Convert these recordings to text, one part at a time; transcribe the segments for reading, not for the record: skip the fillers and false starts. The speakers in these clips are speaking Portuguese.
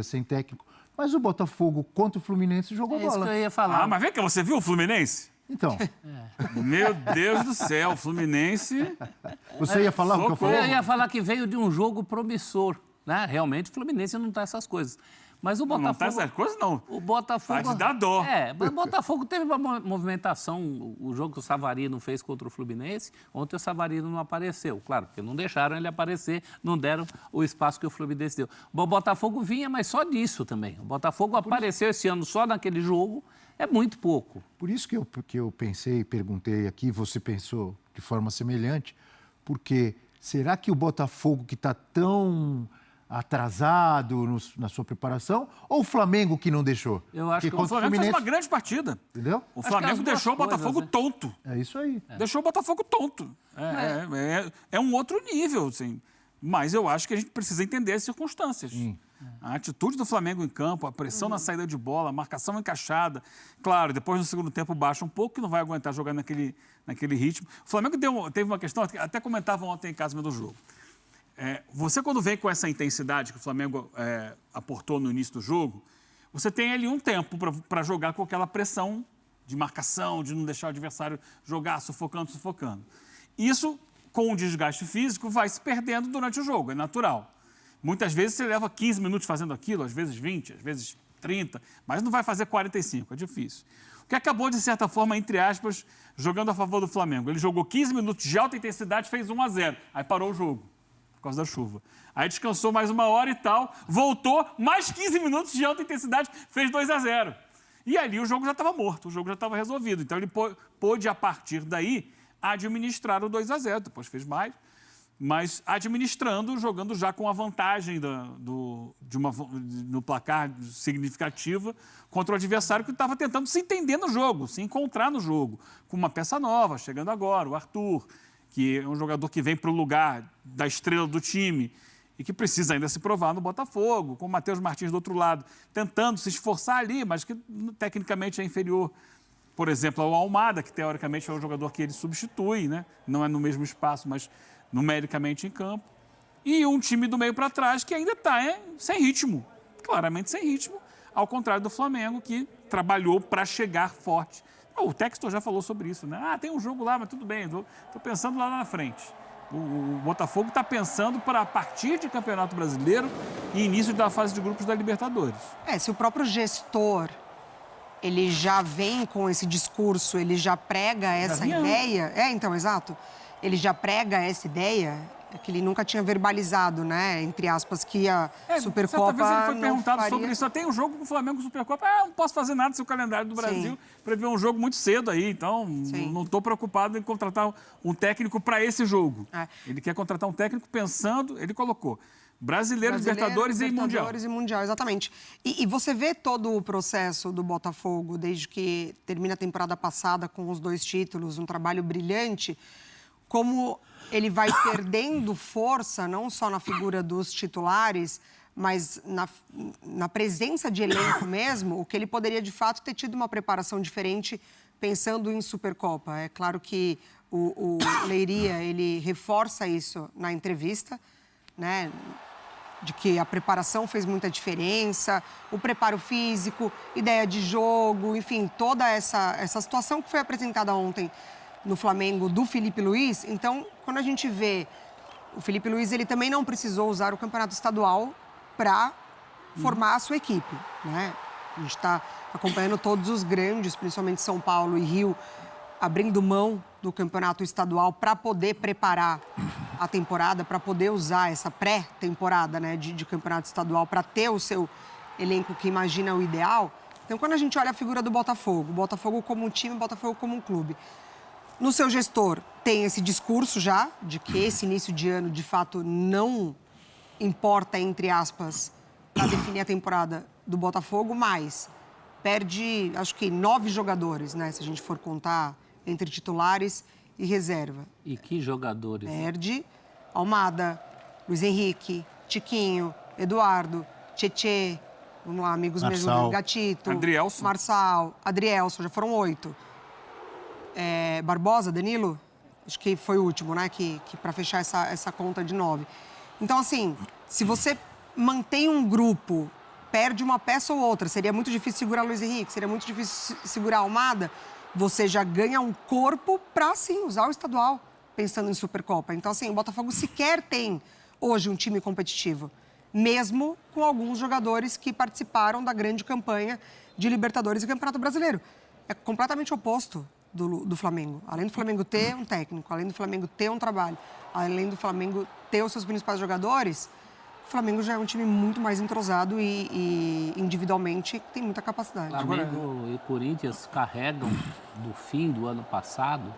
sem técnico. Mas o Botafogo contra o Fluminense jogou bola. Isso que eu ia falar. Ah, mas vem cá, você viu o Fluminense? Então, Meu Deus do céu, o Fluminense... você ia falar o que eu falei? Eu ia falar que veio de um jogo promissor, né? Realmente, o Fluminense não tá essas coisas. Mas o Botafogo... Não tá essas coisas, não. O Botafogo... Tá de dar dó. Mas o Botafogo teve uma movimentação. O jogo que o Savarino fez contra o Fluminense, ontem o Savarino não apareceu. Claro, porque não deixaram ele aparecer, não deram o espaço que o Fluminense deu. O Botafogo vinha, mas só disso também. O Botafogo apareceu esse ano só naquele jogo, é muito pouco. Por isso que eu pensei e perguntei aqui, você pensou de forma semelhante, porque será que o Botafogo que está tão atrasado na sua preparação, ou o Flamengo que não deixou? Eu acho que O Flamengo fez uma grande partida. Entendeu? O Flamengo deixou o Botafogo tonto. É isso aí. Deixou o Botafogo tonto. É um outro nível, assim. Mas eu acho que a gente precisa entender as circunstâncias. A atitude do Flamengo em campo, a pressão na saída de bola, a marcação encaixada. Claro, depois no segundo tempo baixa um pouco, que não vai aguentar jogar naquele ritmo. O Flamengo teve uma questão, até comentavam ontem em casa do jogo. Você, quando vem com essa intensidade que o Flamengo aportou no início do jogo, você tem ali um tempo para jogar com aquela pressão de marcação, de não deixar o adversário jogar, sufocando. Isso, com o desgaste físico, vai se perdendo durante o jogo, é natural. Muitas vezes você leva 15 minutos fazendo aquilo, às vezes 20, às vezes 30, mas não vai fazer 45, é difícil. O que acabou, de certa forma, entre aspas, jogando a favor do Flamengo. Ele jogou 15 minutos de alta intensidade, fez 1-0, aí parou o jogo. Por causa da chuva. Aí descansou mais 1 hora e tal, voltou, mais 15 minutos de alta intensidade, fez 2-0. E ali o jogo já estava morto, o jogo já estava resolvido. Então ele pôde, a partir daí, administrar o 2-0. Depois fez mais, mas administrando, jogando já com a vantagem no placar significativa contra o adversário que estava tentando se entender no jogo, se encontrar no jogo, com uma peça nova, chegando agora, o Arthur, que é um jogador que vem para o lugar da estrela do time e que precisa ainda se provar no Botafogo, com o Matheus Martins do outro lado, tentando se esforçar ali, mas que tecnicamente é inferior, por exemplo, ao Almada, que teoricamente é um jogador que ele substitui, né? Não é no mesmo espaço, mas numericamente em campo. E um time do meio para trás que ainda está sem ritmo, claramente sem ritmo, ao contrário do Flamengo, que trabalhou para chegar forte. O Textor já falou sobre isso, né? Tem um jogo lá, mas tudo bem, estou pensando lá na frente. O Botafogo está pensando para a partir de Campeonato Brasileiro e início da fase de grupos da Libertadores. Se o próprio gestor, ele já vem com esse discurso, ele já prega essa ideia... então, exato. Ele já prega essa ideia, que ele nunca tinha verbalizado, né? Entre aspas, que a Supercopa certa vez ele foi perguntado faria... sobre isso. Só tem um jogo com o Flamengo Supercopa. Não posso fazer nada se o calendário do Brasil prevê um jogo muito cedo aí. Então, não estou preocupado em contratar um técnico para esse jogo. Ele quer contratar um técnico pensando... Ele colocou Brasileiro, Libertadores e Mundial. Libertadores e Mundial, exatamente. E você vê todo o processo do Botafogo, desde que termina a temporada passada com os 2 títulos, um trabalho brilhante, como ele vai perdendo força, não só na figura dos titulares, mas na presença de elenco mesmo, o que ele poderia, de fato, ter tido uma preparação diferente pensando em Supercopa. É claro que o Leiria, ele reforça isso na entrevista, né? De que a preparação fez muita diferença, o preparo físico, ideia de jogo, enfim, toda essa situação que foi apresentada ontem no Flamengo do Felipe Luiz. Então, quando a gente vê o Felipe Luiz, ele também não precisou usar o campeonato estadual para formar a sua equipe, né? A gente está acompanhando todos os grandes, principalmente São Paulo e Rio, abrindo mão do campeonato estadual para poder preparar a temporada, para poder usar essa pré-temporada, né, de campeonato estadual, para ter o seu elenco que imagina o ideal. Então, quando a gente olha a figura do Botafogo como um time, o Botafogo como um clube, no seu gestor tem esse discurso já de que esse início de ano, de fato, não importa, entre aspas, para definir a temporada do Botafogo, mas perde, acho que 9 jogadores, né? Se a gente for contar entre titulares e reserva. E que jogadores? Perde Almada, Luiz Henrique, Tiquinho, Eduardo, Tietê, vamos lá, amigos mesmo, Gatito, Adrielson. Marçal, Adrielson, já foram 8. Barbosa, Danilo, acho que foi o último, né? Que para fechar essa conta de 9. Então, assim, se você mantém um grupo perde uma peça ou outra, seria muito difícil segurar Luiz Henrique, seria muito difícil segurar Almada, você já ganha um corpo para, sim, usar o estadual, pensando em Supercopa. Então, assim, o Botafogo sequer tem hoje um time competitivo, mesmo com alguns jogadores que participaram da grande campanha de Libertadores e Campeonato Brasileiro. É completamente oposto do Flamengo. Além do Flamengo ter um técnico, além do Flamengo ter um trabalho, além do Flamengo ter os seus principais jogadores, o Flamengo já é um time muito mais entrosado e individualmente tem muita capacidade. Flamengo e Corinthians carregam do fim do ano passado,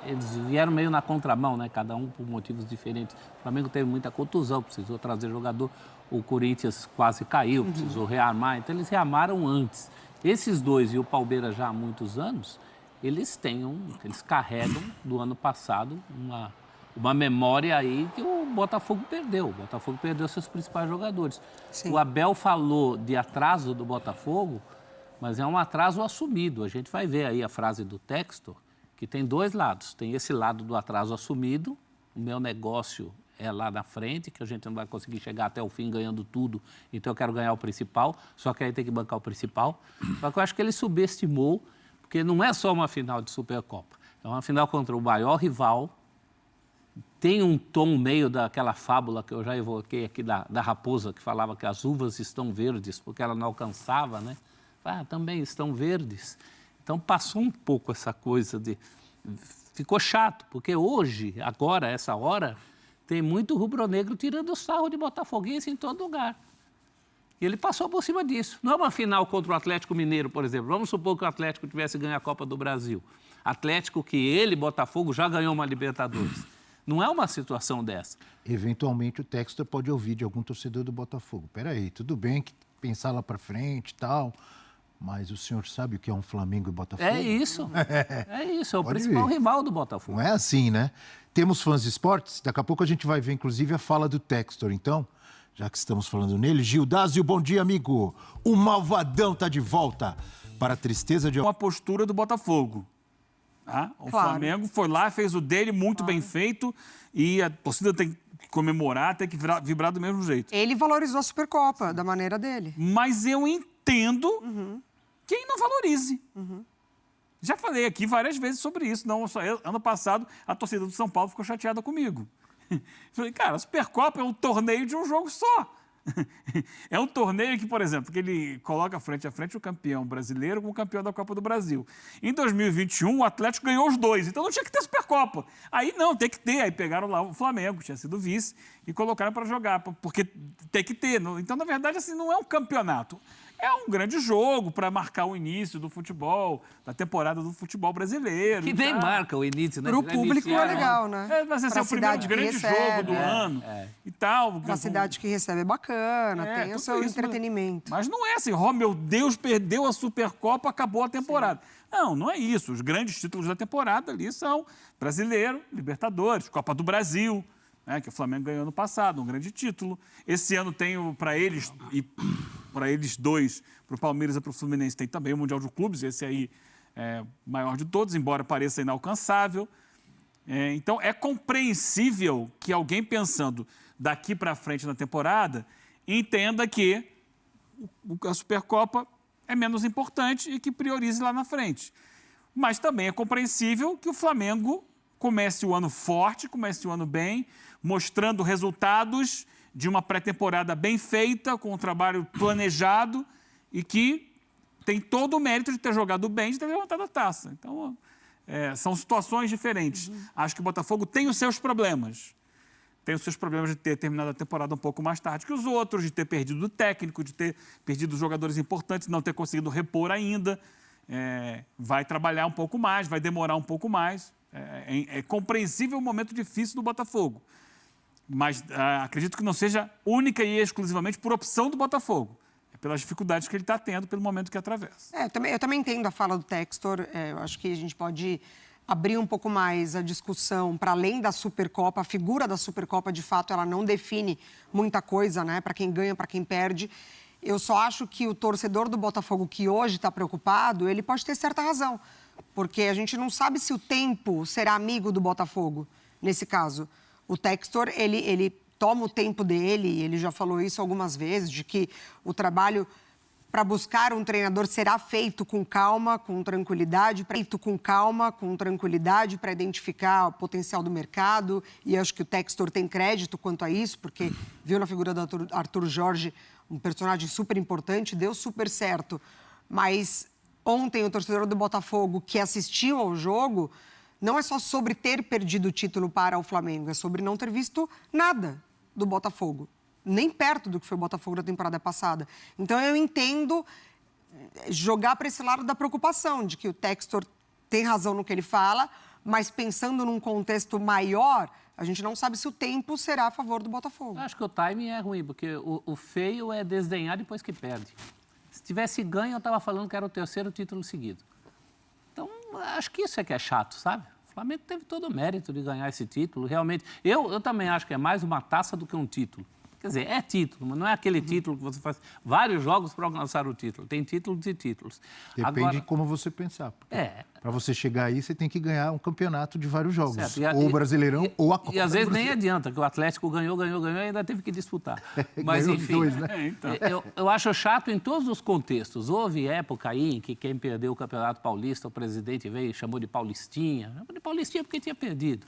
eles vieram meio na contramão, né? Cada um por motivos diferentes. O Flamengo teve muita contusão, precisou trazer jogador. O Corinthians quase caiu, precisou rearmar. Então, eles rearmaram antes. Esses dois e o Palmeiras já há muitos anos, eles carregam do ano passado uma memória aí que o Botafogo perdeu. O Botafogo perdeu seus principais jogadores. Sim. O Abel falou de atraso do Botafogo, mas é um atraso assumido. A gente vai ver aí a frase do Textor, que tem dois lados. Tem esse lado do atraso assumido, o meu negócio é lá na frente, que a gente não vai conseguir chegar até o fim ganhando tudo, então eu quero ganhar o principal, só que aí tem que bancar o principal. Só que eu acho que ele subestimou, porque não é só uma final de Supercopa, é uma final contra o maior rival, tem um tom meio daquela fábula que eu já evoquei aqui da raposa, que falava que as uvas estão verdes, porque ela não alcançava, né? Também estão verdes. Então, passou um pouco essa coisa de... Ficou chato, porque hoje, agora, essa hora, tem muito rubro-negro tirando sarro de botafoguense em todo lugar. E ele passou por cima disso. Não é uma final contra o Atlético Mineiro, por exemplo. Vamos supor que o Atlético tivesse ganho a Copa do Brasil. Atlético que ele, Botafogo, já ganhou uma Libertadores. Não é uma situação dessa. Eventualmente, o Textor pode ouvir de algum torcedor do Botafogo. Peraí, tudo bem que pensar lá para frente e tal... Mas o senhor sabe o que é um Flamengo e Botafogo? É isso. É isso. É o principal rival do Botafogo. Não é assim, né? Temos fãs de esportes. Daqui a pouco a gente vai ver, inclusive, a fala do Textor. Então, já que estamos falando nele, Gildásio, bom dia, amigo. O Malvadão está de volta para a tristeza de... Uma postura do Botafogo. Tá? O Flamengo foi lá, fez o dele muito bem feito e a torcida tem que comemorar, tem que vibrar do mesmo jeito. Ele valorizou a Supercopa da maneira dele. Mas eu entendo... quem não valorize. Já falei aqui várias vezes sobre isso. Não, só ano passado, a torcida do São Paulo ficou chateada comigo. Falei, cara, a Supercopa é um torneio de um jogo só. É um torneio que, por exemplo, que ele coloca frente a frente o campeão brasileiro com o campeão da Copa do Brasil. Em 2021, o Atlético ganhou os dois, então não tinha que ter Supercopa. Aí não, tem que ter. Aí pegaram lá o Flamengo, que tinha sido vice, e colocaram para jogar, porque tem que ter. Então, na verdade, assim, não é um campeonato. É um grande jogo para marcar o início do futebol, da temporada do futebol brasileiro. Que nem marca o início, né? Para o público é legal, né? Mas esse é o primeiro grande jogo do ano e tal. Uma cidade que recebe é bacana, tem o seu entretenimento. Mas não é assim, oh meu Deus, perdeu a Supercopa, acabou a temporada. Sim. Não é isso. Os grandes títulos da temporada ali são Brasileiro, Libertadores, Copa do Brasil, que o Flamengo ganhou ano passado, um grande título. Esse ano tem para eles dois, para o Palmeiras e para o Fluminense, tem também o Mundial de Clubes, esse aí é o maior de todos, embora pareça inalcançável. Então, é compreensível que alguém pensando daqui para frente na temporada entenda que a Supercopa é menos importante e que priorize lá na frente. Mas também é compreensível que o Flamengo comece o ano forte, comece o ano bem, mostrando resultados de uma pré-temporada bem feita, com um trabalho planejado e que tem todo o mérito de ter jogado bem, de ter levantado a taça. Então, são situações diferentes. Acho que o Botafogo tem os seus problemas. Tem os seus problemas de ter terminado a temporada um pouco mais tarde que os outros, de ter perdido o técnico, de ter perdido os jogadores importantes, não ter conseguido repor ainda. Vai trabalhar um pouco mais, vai demorar um pouco mais. É compreensível o momento difícil do Botafogo. Mas acredito que não seja única e exclusivamente por opção do Botafogo. É pelas dificuldades que ele está tendo, pelo momento que atravessa. Eu também entendo a fala do Textor. Eu acho que a gente pode abrir um pouco mais a discussão para além da Supercopa. A figura da Supercopa, de fato, ela não define muita coisa, né? Para quem ganha, para quem perde. Eu só acho que o torcedor do Botafogo que hoje está preocupado, ele pode ter certa razão. Porque a gente não sabe se o tempo será amigo do Botafogo, nesse caso. O Textor, ele toma o tempo dele, e ele já falou isso algumas vezes, de que o trabalho para buscar um treinador será feito com calma, com tranquilidade, para identificar o potencial do mercado. E acho que o Textor tem crédito quanto a isso, porque viu na figura do Arthur Jorge um personagem super importante, deu super certo. Mas ontem o torcedor do Botafogo que assistiu ao jogo não é só sobre ter perdido o título para o Flamengo, é sobre não ter visto nada do Botafogo. Nem perto do que foi o Botafogo da temporada passada. Então, eu entendo jogar para esse lado da preocupação, de que o Textor tem razão no que ele fala, mas pensando num contexto maior, a gente não sabe se o tempo será a favor do Botafogo. Eu acho que o timing é ruim, porque o feio é desdenhar depois que perde. Se tivesse ganho, eu estava falando que era o 3º título seguido. Então, acho que isso é que é chato, sabe? O Flamengo teve todo o mérito de ganhar esse título, realmente. Eu também acho que é mais uma taça do que um título. Quer dizer, é título, mas não é aquele título que você faz vários jogos para alcançar o título. Tem títulos e títulos. Depende de como você pensar. Para você chegar aí, você tem que ganhar um campeonato de vários jogos. Ou o Brasileirão ou a Copa. E às vezes nem adianta, que o Atlético ganhou e ainda teve que disputar. Mas, enfim, dois, né? Então. eu acho chato em todos os contextos. Houve época aí em que quem perdeu o Campeonato Paulista, o presidente veio e chamou de Paulistinha. Chamou de Paulistinha porque tinha perdido.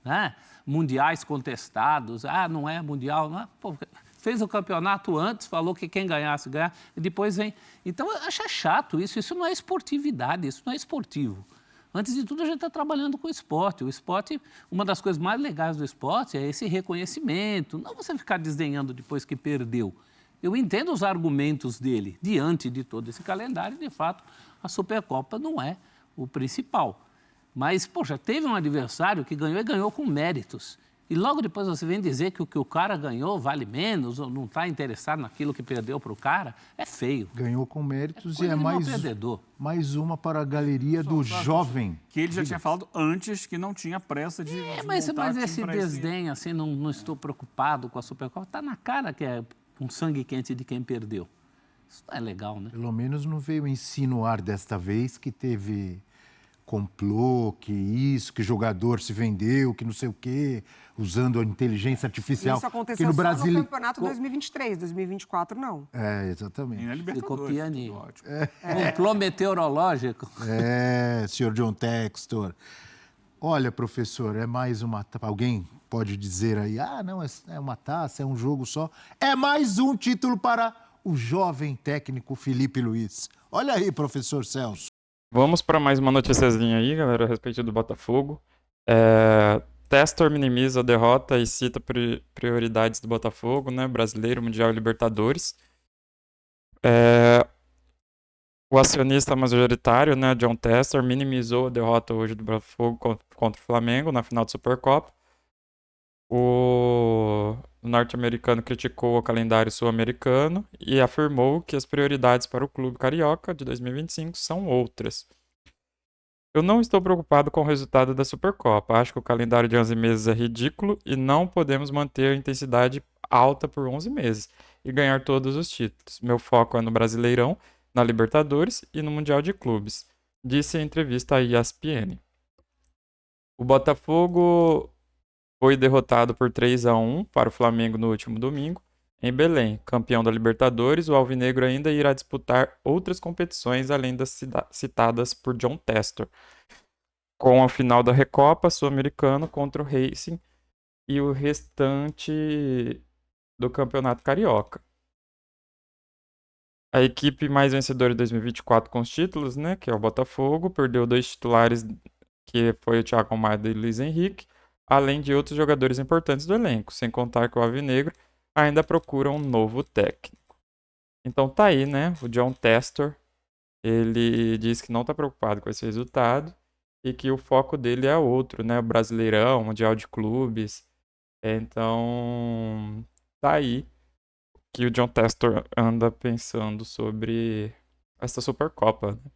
Né? Mundiais contestados, não é mundial, não é? Pô, fez o campeonato antes, falou que quem ganhasse ganhar, e depois vem. Então, eu acho chato isso não é esportividade, isso não é esportivo. Antes de tudo, a gente está trabalhando com o esporte. O esporte, uma das coisas mais legais do esporte é esse reconhecimento, não você ficar desdenhando depois que perdeu. Eu entendo os argumentos dele, diante de todo esse calendário, de fato, a Supercopa não é o principal. Mas, poxa, teve um adversário que ganhou e ganhou com méritos. E logo depois você vem dizer que o que o cara ganhou vale menos, ou não está interessado naquilo que perdeu para o cara, é feio. Ganhou com méritos e é mais uma para a galeria do jovem. Que ele já tinha falado antes que não tinha pressa de mas esse desdém, assim, não estou preocupado com a Supercopa, está na cara que é um sangue quente de quem perdeu. Isso não é legal, né? Pelo menos não veio insinuar desta vez que teve complô, que jogador se vendeu, que não sei o quê, usando a inteligência artificial. Isso aconteceu só no campeonato 2023, 2024 não. Exatamente. E na Libertadores. Complô meteorológico. Senhor John Textor. Olha, professor, é mais uma... Alguém pode dizer aí, não, é uma taça, é um jogo só. É mais um título para o jovem técnico Felipe Luiz. Olha aí, professor Celso. Vamos para mais uma noticiazinha aí, galera, a respeito do Botafogo. Textor minimiza a derrota e cita prioridades do Botafogo, né? Brasileiro, Mundial e Libertadores. O acionista majoritário, né, John Textor, minimizou a derrota hoje do Botafogo contra o Flamengo na final da Supercopa. O norte-americano criticou o calendário sul-americano e afirmou que as prioridades para o clube carioca de 2025 são outras. Eu não estou preocupado com o resultado da Supercopa. Acho que o calendário de 11 meses é ridículo e não podemos manter a intensidade alta por 11 meses e ganhar todos os títulos. Meu foco é no Brasileirão, na Libertadores e no Mundial de Clubes, disse em entrevista à ESPN. O Botafogo foi derrotado por 3-1 para o Flamengo no último domingo, em Belém. Campeão da Libertadores, o alvinegro ainda irá disputar outras competições além das citadas por John Textor, com a final da Recopa Sul-Americana contra o Racing e o restante do Campeonato Carioca. A equipe mais vencedora de 2024 com os títulos, né, que é o Botafogo, perdeu 2 titulares, que foi o Thiago Almada e o Luiz Henrique, além de outros jogadores importantes do elenco, sem contar que o alvinegro ainda procura um novo técnico. Então tá aí, né, o John Textor, ele diz que não está preocupado com esse resultado e que o foco dele é outro, né, o Brasileirão, Mundial de Clubes. Então tá aí que o John Textor anda pensando sobre essa Supercopa, né?